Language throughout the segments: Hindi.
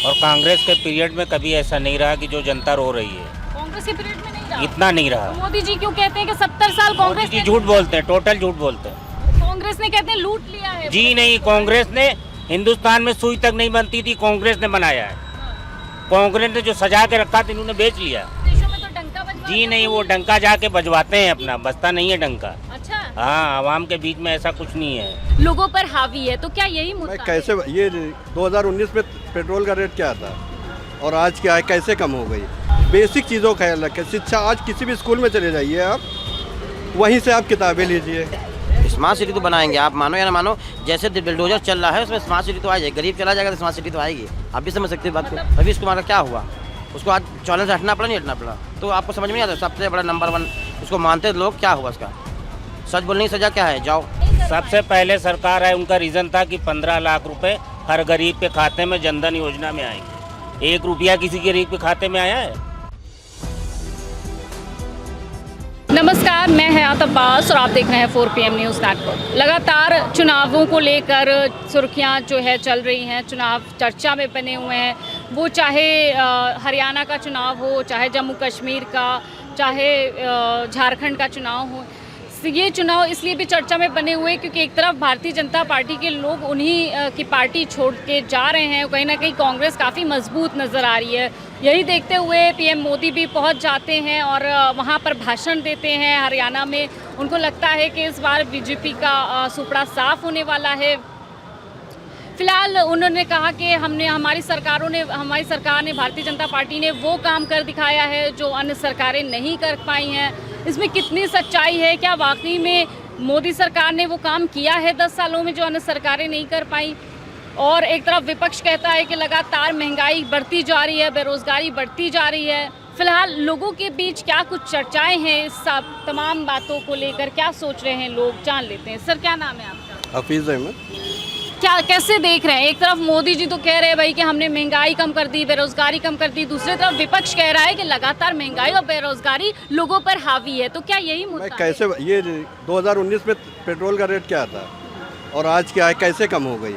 और कांग्रेस के पीरियड में कभी ऐसा नहीं रहा कि जो जनता रो रही है, कांग्रेस के पीरियड में नहीं रहा। इतना नहीं रहा। तो मोदी जी क्यों कहते हैं कि 70 साल कांग्रेस जी झूठ बोलते हैं, टोटल झूठ बोलते हैं। कांग्रेस ने कहते हैं लूट लिया है। जी नहीं, कांग्रेस ने हिंदुस्तान में सुई तक नहीं बनती थी, कांग्रेस ने बनाया है। कांग्रेस ने जो सजा के रखा था इन्होंने बेच लिया। देशों में तो डंका बजवा जी नहीं, वो डंका जाके बजवाते हैं अपना, बजता नहीं है डंका। अच्छा, हाँ, आवाम के बीच में ऐसा कुछ नहीं है। लोगों पर हावी है, तो क्या यही मैं मुद्दा है? कैसे ये 2019 में पेट्रोल का रेट क्या था और आज क्या है, कैसे कम हो गई? बेसिक चीज़ों का ख्याल रखें। शिक्षा आज किसी भी स्कूल में चले जाइए आप, वहीं से आप किताबें लीजिए। स्मार्ट सिटी तो बनाएंगे, आप मानो या ना मानो। जैसे बिल्डोजर चल रहा है उसमें स्मार्ट सिटी तो आ जाएगी। गरीब चला जाएगा तो स्मार्ट सिटी तो आएगी। आप भी समझ सकते हैं बात को। रवीश कुमार का क्या हुआ, उसको आज चैलेंज हटना पड़ा, नहीं हटना पड़ा, तो आपको समझ में नहीं आता। सबसे बड़ा नंबर 1 उसको मानते लोग, क्या हुआ उसका? सच बोलने की सजा क्या है? जाओ। सबसे पहले सरकार है, उनका रीज़न था कि 15 लाख रुपए हर गरीब के खाते में जनधन योजना में आएंगे। 1 रुपया किसी गरीब के खाते में आया है? नमस्कार, मैं हयात अब्बास और आप देख रहे हैं 4 PM न्यूज़ नेटवर्क। लगातार चुनावों को लेकर सुर्खियां जो है चल रही हैं, चुनाव चर्चा में बने हुए हैं। वो चाहे हरियाणा का चुनाव हो, चाहे जम्मू कश्मीर का, चाहे झारखंड का चुनाव हो। ये चुनाव इसलिए भी चर्चा में बने हुए क्योंकि एक तरफ भारतीय जनता पार्टी के लोग उन्हीं की पार्टी छोड़ के जा रहे हैं, कहीं ना कहीं कांग्रेस काफ़ी मजबूत नज़र आ रही है। यही देखते हुए PM मोदी भी पहुंच जाते हैं और वहां पर भाषण देते हैं हरियाणा में। उनको लगता है कि इस बार बीजेपी का सुपड़ा साफ होने वाला है। फिलहाल उन्होंने कहा कि हमारी सरकार ने, भारतीय जनता पार्टी ने वो काम कर दिखाया है जो अन्य सरकारें नहीं कर पाई हैं। इसमें कितनी सच्चाई है? क्या वाकई में मोदी सरकार ने वो काम किया है 10 सालों में जो अन्य सरकारें नहीं कर पाई? और एक तरफ विपक्ष कहता है कि लगातार महंगाई बढ़ती जा रही है, बेरोजगारी बढ़ती जा रही है। फिलहाल लोगों के बीच क्या कुछ चर्चाएं हैं, इस सब तमाम बातों को लेकर क्या सोच रहे हैं लोग, जान लेते हैं। सर, क्या नाम है आपका? हफीज़ अहमद। क्या कैसे देख रहे हैं? एक तरफ मोदी जी तो कह रहे हैं भाई कि हमने महंगाई कम कर दी, बेरोजगारी कम कर दी, दूसरी तरफ विपक्ष कह रहा है कि लगातार महंगाई और बेरोजगारी लोगों पर हावी है, तो क्या यही मुद्दा मैं कैसे ये 2019 में पेट्रोल का रेट क्या था और आज क्या है, कैसे कम हो गई?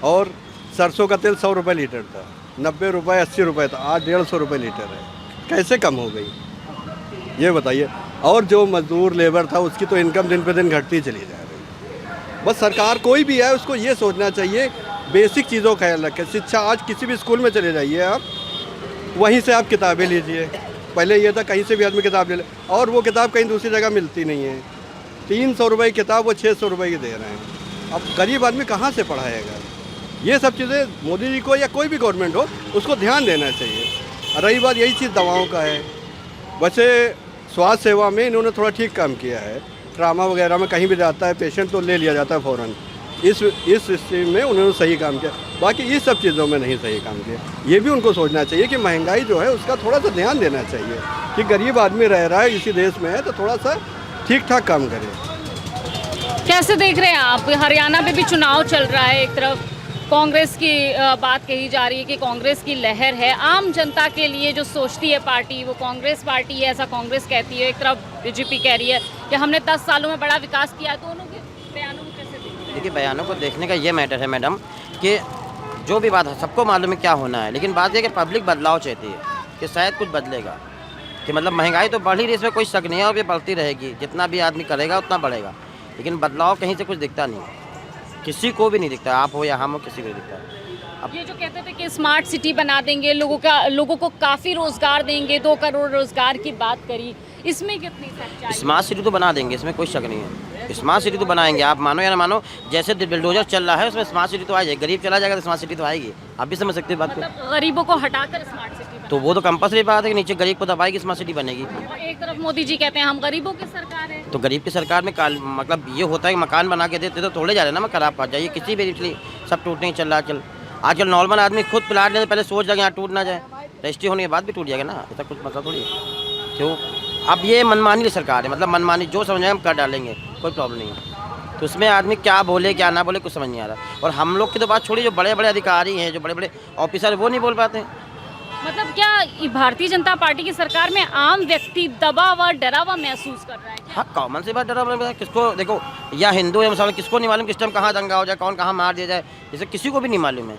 और सरसों का तेल 100 रुपये लीटर था, 90 रुपये 80 रुपये था, आज 150 रुपये लीटर है। कैसे कम हो गई ये बताइए? और जो मजदूर लेबर था उसकी तो इनकम दिन पे दिन घटती चली जा रही। बस सरकार कोई भी है उसको ये सोचना चाहिए, बेसिक चीज़ों का ख्याल रखें। शिक्षा आज किसी भी स्कूल में चले जाइए आप, वहीं से आप किताबें लीजिए। पहले ये था कहीं से भी आदमी किताब ले ले, और वो किताब कहीं दूसरी जगह मिलती नहीं है। 300 रुपये की किताब वो 600 रुपये की दे रहे हैं। अब गरीब आदमी कहाँ से पढ़ाएगा? ये सब चीज़ें मोदी जी को या कोई भी गवर्नमेंट हो उसको ध्यान देना चाहिए। रही बात यही चीज़ दवाओं का है, वैसे स्वास्थ्य सेवा में इन्होंने थोड़ा ठीक काम किया है। ट्रामा वगैरह में कहीं भी जाता है पेशेंट तो ले लिया जाता है फ़ौरन। इस स्थिति में उन्होंने सही काम किया, बाकी इस सब चीज़ों में नहीं सही काम किया। ये भी उनको सोचना चाहिए कि महंगाई जो है उसका थोड़ा सा ध्यान देना चाहिए कि गरीब आदमी रह रहा है इसी देश में है, तो थोड़ा सा ठीक ठाक काम करे। कैसे देख रहे हैं आप? हरियाणा में भी चुनाव चल रहा है, एक तरफ कांग्रेस की बात कही जा रही है कि कांग्रेस की लहर है। आम जनता के लिए जो सोचती है पार्टी, वो कांग्रेस पार्टी है, ऐसा कांग्रेस कहती है। एक तरफ बीजेपी कह रही है कि हमने 10 सालों में बड़ा विकास किया है। दोनों के बयानों को कैसे देखते हैं? देखिए, बयानों को देखने का ये मैटर है मैडम कि जो भी बात है सबको मालूम है क्या होना है, लेकिन बात यह कि पब्लिक बदलाव चाहती है कि शायद कुछ बदलेगा। कि मतलब महंगाई तो बढ़ ही रही है, इसमें कोई शक नहीं है, और ये बढ़ती रहेगी। जितना भी आदमी करेगा उतना बढ़ेगा, लेकिन बदलाव कहीं से कुछ दिखता नहीं, किसी को भी नहीं दिखता। आप हो या हम हो, किसी को नहीं दिखता। अब ये जो कहते थे कि स्मार्ट सिटी बना देंगे, लोगों को काफ़ी रोजगार देंगे, 2 करोड़ रोजगार की बात करी, इसमें कितनी सच्चाई? स्मार्ट सिटी तो बना देंगे, इसमें कोई शक नहीं है। स्मार्ट सिटी तो बनाएंगे, आप मानो या ना मानो। जैसे बिल्डोजर चल रहा है उसमें स्मार्ट सिटी तो आ जाएगी। गरीब चला जाएगा तो स्मार्ट सिटी तो आएगी। आप भी समझ सकते हैं बात को। मतलब गरीबों को हटाकर स्मार्ट सिटी तो वो तो कंपल्सरी बात है कि नीचे गरीब को दबाएगी, स्मार्ट सिटी बनेगी। एक तरफ मोदी जी कहते हैं हम गरीबों की सरकार है, तो गरीब की सरकार में मतलब ये होता है कि मकान बना के देते तो थोड़े जा रहे ना, मैं खराब पड़ जाइए किसी भी इसलिए सब टूटने चल रहा। चल आजकल नॉर्मल आदमी खुद प्लाट लेने पहले सोच जाएगा यहाँ टूट ना जाए, रजिस्ट्री होने के बाद भी टूट जाएगा ना, ऐसा कुछ मतलब थोड़ी है। क्यों? अब ये मनमानी सरकार है, मतलब मनमानी जो समझ हम कर डालेंगे, कोई प्रॉब्लम नहीं है। तो उसमें आदमी क्या बोले क्या ना बोले कुछ समझ नहीं आ रहा। और हम लोग की तो बात छोड़िए, जो बड़े बड़े अधिकारी हैं, जो बड़े बड़े ऑफिसर, वो नहीं बोल पाते हैं। मतलब क्या भारतीय जनता पार्टी की सरकार में आम व्यक्ति दबा हुआ, डरा हुआ महसूस कर रहा है क्या? हाँ, कॉमन सी बात, डरा हुआ किसको? देखो, या हिंदू या मुसलमान, किसको नहीं मालूम किस टाइम कहाँ दंगा हो जाए, कौन कहाँ मार दिया जाए, जैसे किसी को भी नहीं मालूम है।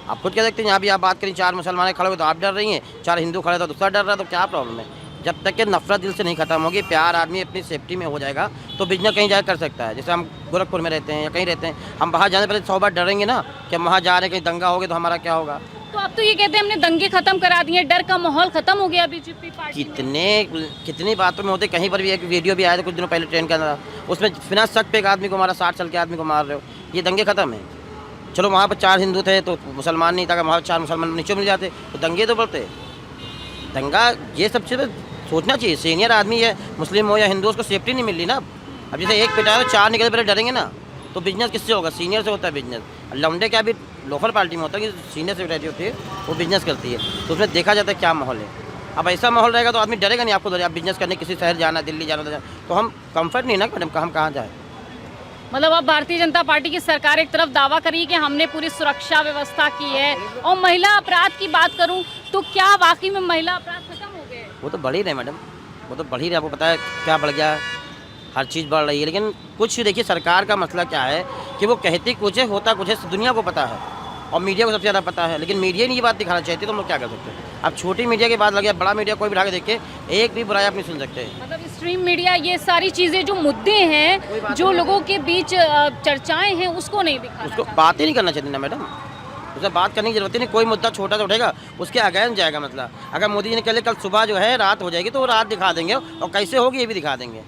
आप खुद क्या देखते हैं, यहाँ भी आप बात करें 4 मुसलमान खड़े हुए तो आप डर रही हैं, 4 हिंदू खड़े तो दूसरा डर रहा है, तो क्या प्रॉब्लम है? जब तक कि नफरत दिल से नहीं खत्म होगी, प्यार आदमी अपनी सेफ्टी में हो जाएगा तो बिजनेस कहीं जाकर कर सकता है। जैसे हम गोरखपुर में रहते हैं या कहीं रहते हैं, हम बाहर जाने पहले 100 बार डरेंगे ना कि हम वहाँ जा रहे हैं, कहीं दंगा हो गया तो हमारा क्या होगा। तो आप तो ये कहते हैं हमने दंगे खत्म करा दिए, डर का माहौल खत्म हो गया बीजेपी पार्टी में। कितनी बातों में होते, कहीं पर भी एक वीडियो भी आया था कुछ दिनों पहले ट्रेन के अंदर, उसमें बिना शक पे एक आदमी को मारा, 60 साल के आदमी को मार रहे हो, ये दंगे खत्म है। चलो वहाँ पर 4 हिंदू थे तो मुसलमान नहीं था, अगर वहाँ 4 मुसलमान नीचे मिल जाते तो दंगे तो बढ़ते। दंगा ये सब चीज़ें सोचना चाहिए। सीनियर आदमी है, मुस्लिम हो या हिंदू, उसको सेफ्टी नहीं मिल रही ना। अब जैसे एक पिटाया तो 4 निकले, पहले डरेंगे ना, तो बिजनेस किससे होगा? सीनियर से होता है बिजनेस। लौंडे क्या भी लोकल पार्टी में होता है कि सीनियर सेक्रेटरी होती है, वो बिजनेस करती है, तो उसमें देखा जाता है क्या माहौल है। अब ऐसा माहौल रहेगा तो आदमी डरेगा नहीं। आपको आप बिजनेस करने किसी शहर जाना, दिल्ली जाना, तो हम कंफर्ट नहीं ना मैडम, हम कहाँ जाए। मतलब अब भारतीय जनता पार्टी की सरकार एक तरफ दावा करी कि हमने पूरी सुरक्षा व्यवस्था की है, और महिला अपराध की बात करूं तो क्या वाकई में महिला अपराध खत्म हो गए? वो तो बढ़ ही रहे मैडम, वो तो बढ़ ही रहे। आपको पता है क्या बढ़ गया है? हर चीज़ बढ़ रही है। लेकिन कुछ देखिए, सरकार का मसला क्या है कि वो कहती कुछ है, होता कुछ है, दुनिया को पता है और मीडिया को सबसे ज़्यादा पता है, लेकिन मीडिया नहीं ये बात दिखाना चाहती, तो हम लोग क्या कर सकते हैं? अब छोटी मीडिया की बात लगे, बड़ा मीडिया कोई बिठा के देखे, एक भी बुराई आप नहीं सुन सकते। मतलब स्ट्रीम मीडिया ये सारी चीजें जो मुद्दे हैं, जो लोगों के बीच चर्चाएं हैं, उसको नहीं दिखा, उसको बात ही नहीं करना चाहिए ना मैडम, उससे बात करने की जरूरत ही नहीं। कोई मुद्दा छोटा सा उठेगा उसके अगेंस्ट जाएगा। मतलब अगर मोदी जी ने कल सुबह जो है रात हो जाएगी तो वो रात दिखा देंगे, और कैसे होगी ये भी दिखा देंगे।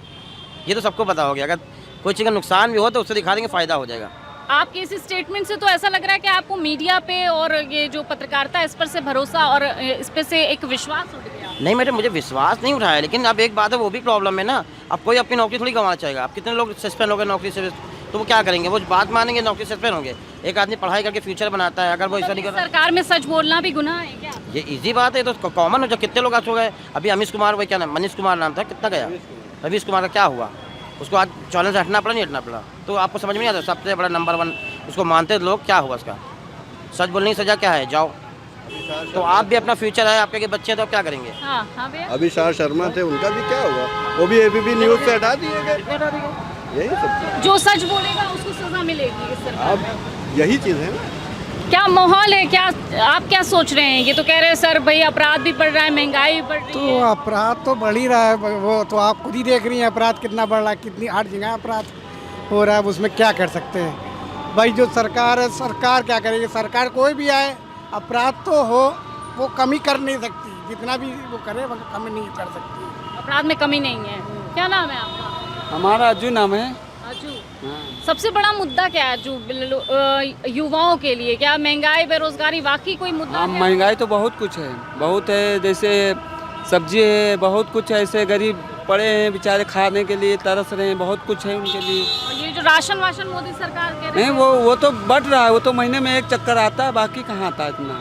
ये तो सबको पता हो गया। अगर कोई चीज़ का नुकसान भी हो तो उससे दिखा देंगे, फ़ायदा हो जाएगा। आपके इस स्टेटमेंट से तो ऐसा लग रहा है कि आपको मीडिया पे और ये जो पत्रकारिता इस पर से भरोसा और इस पे से एक विश्वास उठ गया। नहीं मैडम, मुझे विश्वास नहीं उठाया, लेकिन अब एक बात है, वो भी प्रॉब्लम है ना। अब कोई अपनी नौकरी थोड़ी गंवाना चाहेगा। अब कितने लोग सस्पेंड हो गए नौकरी से, तो वो क्या करेंगे? वो बात मानेंगे, नौकरी सस्पेंड होंगे। एक आदमी पढ़ाई करके फ्यूचर बनाता है, अगर वो ऐसा नहीं कर रहा। सरकार में सच बोलना भी गुनाह है क्या? ये इजी बात है, तो कॉमन हो। जो कितने लोग आज हो गए, अभी अमीश कुमार, वो क्या नाम, मनीष कुमार नाम था, कितना गया? रवीश कुमार का क्या हुआ? उसको आज चैलेंज हटना पड़ा, नहीं हटना पड़ा? तो आपको समझ में नहीं आता, सबसे बड़ा नंबर 1 उसको मानते लोग, क्या हुआ उसका? सच बोलने की सजा क्या है? जाओ। तो आप भी अपना फ्यूचर है, आपके बच्चे तो क्या करेंगे? हाँ, हाँ भैया। अभिषेक शर्मा थे, उनका भी क्या हुआ? वो भी एबीपी न्यूज़ से हटा दिए गए। यही सब, जो सच बोलेगा उसको सजा मिलेगी इस सरकार में। अब यही चीज़ है ना। क्या माहौल है, क्या आप क्या सोच रहे हैं? ये तो कह रहे हैं सर भाई अपराध भी बढ़ रहा है, महंगाई भी बढ़ रही तो है। अपराध तो बढ़ ही रहा है, वो तो आप खुद ही देख रही हैं अपराध कितना बढ़ रहा है, कितनी हर जगह अपराध हो रहा है। उसमें क्या कर सकते हैं भाई? जो सरकार है, सरकार क्या करेगी? सरकार कोई भी आए, अपराध तो हो, वो कमी कर नहीं सकती। जितना भी वो करे वो कमी नहीं कर सकती। अपराध में कमी नहीं है। क्या नाम है आपका? हमारा अज्जू नाम है। अजू। सबसे बड़ा मुद्दा क्या है जो युवाओं के लिए? क्या महंगाई, बेरोजगारी वाकई कोई मुद्दा हाँ, है? महंगाई तो बहुत कुछ है, बहुत है। जैसे सब्जी है, बहुत कुछ है। ऐसे गरीब पड़े हैं बेचारे, खाने के लिए तरस रहे हैं, बहुत कुछ है उनके लिए। और ये जो राशन वाशन मोदी सरकार कह रही नहीं, है, वो तो बढ़ रहा है, वो तो महीने में एक चक्कर आता है, बाकी कहाँ आता है इतना।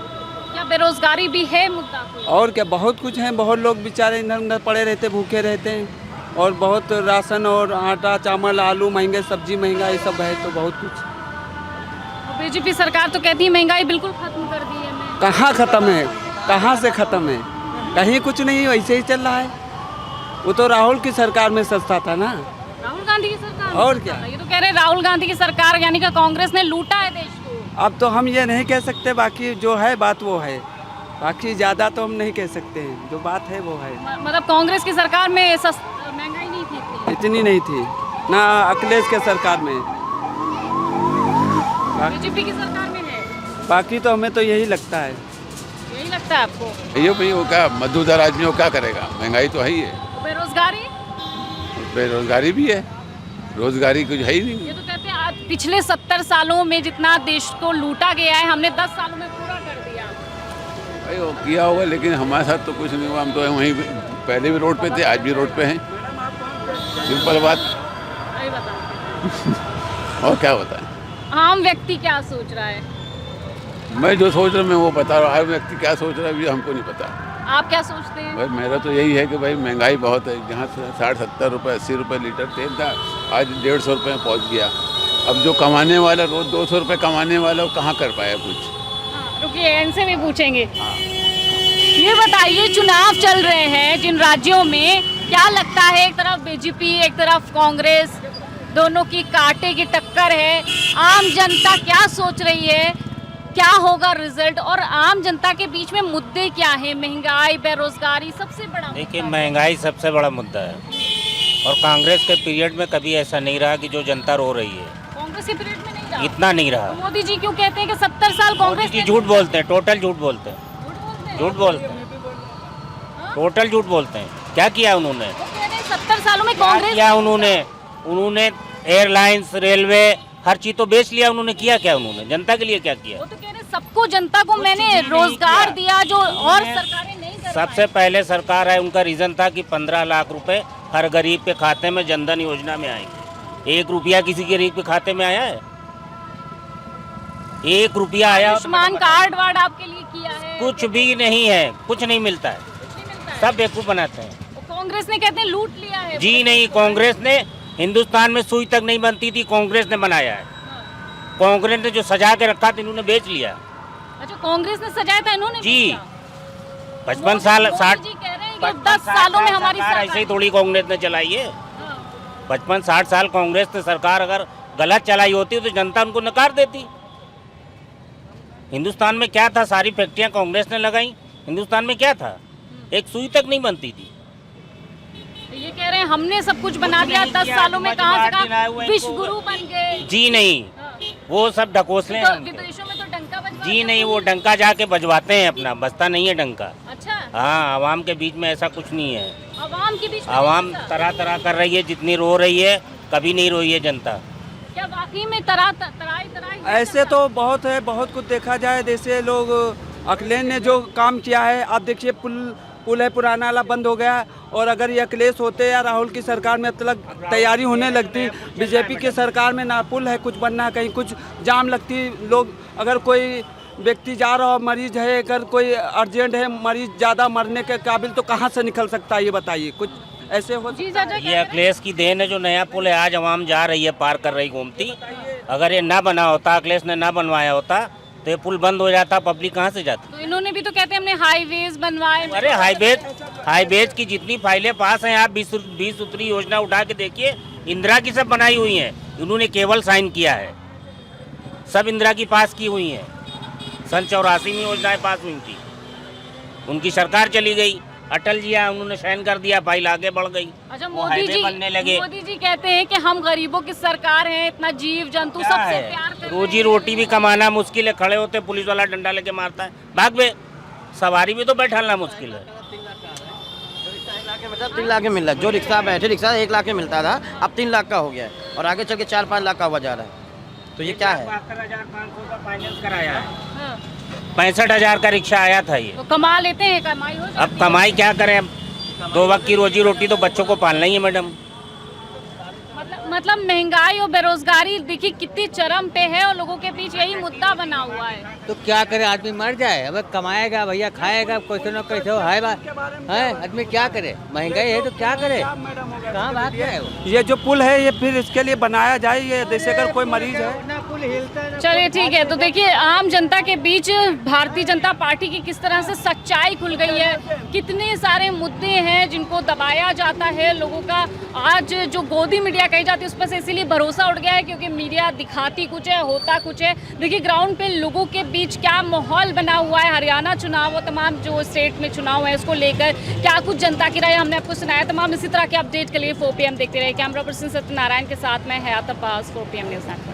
क्या बेरोजगारी भी है मुद्दा कोई? और क्या, बहुत कुछ है। बहुत लोग बेचारे इधर उधर पड़े रहते, भूखे रहते हैं, और बहुत राशन और आटा चावल आलू महंगे, सब्जी महंगा, ये सब है, तो बहुत कुछ। बीजेपी सरकार तो कहती है महंगाई बिल्कुल खत्म कर दी है। मैं कहाँ ख़त्म है? कहाँ से ख़त्म है? कहीं कुछ नहीं, वैसे ही चल रहा है। वो तो राहुल की सरकार में सस्ता था ना। राहुल गांधी की सरकार में और सस्ता क्या? था। ये तो कह रहे हैं राहुल गांधी की सरकार यानी कि कांग्रेस ने लूटा है देश को। अब तो हम ये नहीं कह सकते, बाकी जो है बात वो है, बाकी ज़्यादा तो हम नहीं कह सकते हैं। जो बात है वो है। मतलब कांग्रेस की सरकार में महंगाई नहीं थी इतनी। इतनी नहीं थी ना अखिलेश के सरकार में। बीजेपी की सरकार में है। बाकी तो हमें तो यही लगता है। यही लगता है आपको? ये भाई वो क्या मजदूर आदमी वो क्या करेगा? महंगाई तो है ही है, बेरोजगारी? बेरोजगारी भी है, रोजगारी कुछ है ही नहीं। ये तो कहते हैं आज पिछले 70 सालों में जितना देश को लूटा गया है, हमने 10 सालों में पूरा कर दिया। भाई वो किया होगा, लेकिन हमारे साथ तो कुछ नहीं हुआ। हम तो वहीं पहले भी रोड पे थे, आज भी रोड पे हैं। सिंपल बात। वही बताओ। और क्या बताएं? आम व्यक्ति क्या सोच रहा है? मैं जो सोच रहा हूँ मैं वो बता रहा हूँ। हर व्यक्ति क्या सोच रहा है अभी हमको नहीं पता। आप क्या सोचते हैं? भाई मेरा तो यही है कि भाई महंगाई बहुत है। जहाँ 60-70 रुपये 80 रुपये लीटर तेल था, आज 150 रुपये में पहुँच गया। अब जो कमाने वाला, रोज़ 200 रुपये कमाने वाला, वो कहाँ कर पाया कुछ। हाँ, रुकिए, इनसे भी पूछेंगे। ये बताइए, चुनाव चल रहे हैं जिन राज्यों में, क्या लगता है एक तरफ बीजेपी एक तरफ कांग्रेस, दोनों की कांटे की टक्कर है। आम जनता क्या सोच रही है? क्या होगा रिजल्ट और आम जनता के बीच में मुद्दे क्या है? महंगाई, बेरोजगारी सबसे बड़ा देखिए, मुद्दा है। महंगाई सबसे बड़ा मुद्दा है और कांग्रेस के पीरियड में कभी ऐसा नहीं रहा कि जो जनता रो रही है, कांग्रेस के पीरियड में नहीं रहा। इतना नहीं रहा। तो मोदी जी क्यों कहते हैं कि 70 साल कांग्रेस जी ने- झूठ बोलते हैं, टोटल झूठ बोलते हैं, झूठ बोलते हैं, टोटल झूठ बोलते हैं। क्या किया उन्होंने? वो कह रहे हैं 70 सालों में क्या कांग्रेस किया उन्होंने एयरलाइंस, रेलवे, हर चीज तो बेच लिया उन्होंने। किया क्या उन्होंने? जनता के लिए क्या किया? वो तो कह रहे हैं सबको, जनता को मैंने चीज़ नहीं रोजगार किया। दिया जो और सरकारें नहीं कर सबसे पहले सरकार है, उनका रीजन था कि 15 लाख रुपए हर गरीब के खाते में जनधन योजना में आएंगे। 1 रुपया किसी गरीब के खाते में आया है? 1 रुपया आया? आयुष्मान कार्ड वार्ड आपके लिए किया है? कुछ भी नहीं है, कुछ नहीं मिलता है, कुछ नहीं मिलता है। सब बेवकूफ बनाते हैं। वो कांग्रेस ने कहते हैं लूट लिया है। जी नहीं, कांग्रेस ने, हिंदुस्तान में सुई तक नहीं बनती थी, कांग्रेस ने बनाया है। कांग्रेस ने जो सजा के रखा था इन्होंने बेच लिया। अच्छा, कांग्रेस ने सजाया था, इन्होंने जी बेचा। 55 साल, मोदी 60 जी कह रहे हैं कि 10 सालों में हमारी सरकार ऐसे ही थोड़ी कांग्रेस ने चलाई है। 55-60 साल कांग्रेस ने सरकार अगर गलत चलाई होती तो जनता उनको नकार देती। हिंदुस्तान में क्या था? सारी फैक्ट्रियां कांग्रेस ने लगाई। हिंदुस्तान में क्या था? एक सुई तक नहीं बनती थी। ये कह रहे हैं हमने सब कुछ बना कुछ दिया, नहीं 10 किया, सालों में कहाँ से समाजवादी लाए हुए कहाँ हैं विश्व इनको। गुरु बन गए। जी नहीं, हाँ। वो सब ढकोसले हैं तो उनके। विदेशों में तो डंका बजवाते जी नहीं, हैं। वो डंका जाके बजवाते हैं अपना, बजता नहीं है डंका। अच्छा, हाँ, आवाम के बीच में ऐसा कुछ नहीं है। आवाम के बीच में आवाम ऐसा? तरह तरह कर रही है, जितनी रो रही है कभी नहीं रोई है जनता। क्या वाकई में तराई ऐसे तो बहुत है, बहुत कुछ देखा जाए। जैसे लोग अखिलेश ने जो काम किया है, आप देखिए पुल है पुराना वाला बंद हो गया। और अगर ये अखिलेश होते या राहुल की सरकार में अब तक तैयारी होने लगती, बीजेपी की सरकार में ना पुल है कुछ बनना, कहीं कुछ जाम लगती। लोग, अगर कोई व्यक्ति जा रहा हो, मरीज है, अगर कोई अर्जेंट है, मरीज ज़्यादा मरने के काबिल, तो कहाँ से निकल सकता है ये बताइए? कुछ ऐसे हो। जी चाचा, ये अखिलेश की देन है, जो नया पुल है आज आवाम जा रही है, पार कर रही घूमती। अगर ये ना बना होता, अखिलेश ने ना बनवाया होता तो ये पुल बंद हो जाता, पब्लिक कहाँ से जाती? तो इन्होंने भी तो कहते हैं हमने हाईवेज बनवाए। अरे हाईवेज की जितनी फाइलें पास हैं, आप 20 सूत्री योजना उठा के देखिए, इंदिरा की सब बनाई हुई हैं, इन्होंने केवल साइन किया है। सब इंदिरा की पास की हुई हैं। सन 84 में योजनाएं पास हुई थी, उनकी सरकार चली गई। अटल जी आए, उन्होंने साइन कर दिया, फाइल आगे बढ़ गई। अच्छा, वो हाईवे बनने लगे। मोदी जी कहते हैं कि हम गरीबों की सरकार है, इतना जीव जंतु क्या सबसे है? प्यार कर रहे रोजी हैं। रोटी भी कमाना मुश्किल है, खड़े होते पुलिस वाला डंडा लेके मारता है, भाग बे। सवारी भी तो बैठाना मुश्किल है। 3 लाख में मिल रहा है। जो रिक्शा बैठे, रिक्शा 1 लाख में मिलता था, अब 3 लाख का हो गया है और आगे चल के 4-5 लाख का हुआ जा रहा है। तो ये क्या है? 72,500 का फाइनेंस कराया है। हाँ। 65,000 का रिक्शा आया था ये। तो कमा लेते हैं, कमाई हो जाती अब कमाई क्या करें? अब 2 वक्त की रोजी रोटी तो बच्चों को पालना ही है मैडम। मतलब महंगाई और बेरोजगारी देखिए कितनी चरम पे है और लोगों के बीच यही मुद्दा बना हुआ है। तो क्या करे, आदमी मर जाए? अब कमाएगा भैया, खाएगा, कैसे न कैसे है बात है। आदमी क्या करे? महंगाई है तो क्या करे? कहाँ बात है वो? ये जो पुल है, ये फिर इसके लिए बनाया जाए। ये जैसे अगर कोई मरीज है, चलिए ठीक है, तो देखिए आम जनता के बीच भारतीय जनता पार्टी की किस तरह से सच्चाई खुल गई है। कितने सारे मुद्दे हैं जिनको दबाया जाता है लोगों का। आज जो गोदी मीडिया कही जाती है उस पर से इसीलिए भरोसा उठ गया है, क्योंकि मीडिया दिखाती कुछ है, होता कुछ है। देखिए ग्राउंड पे लोगों के बीच क्या माहौल बना हुआ है। हरियाणा चुनाव और तमाम जो स्टेट में चुनाव है उसको लेकर क्या कुछ जनता की राय हमने आपको सुनाया। तमाम इसी तरह के अपडेट के लिए 4 PM देखते रहे। कैमरा पर्सन सत्यनारायण के साथ मैं हयात अब्बास, 4 PM न्यूज़ नेटवर्क।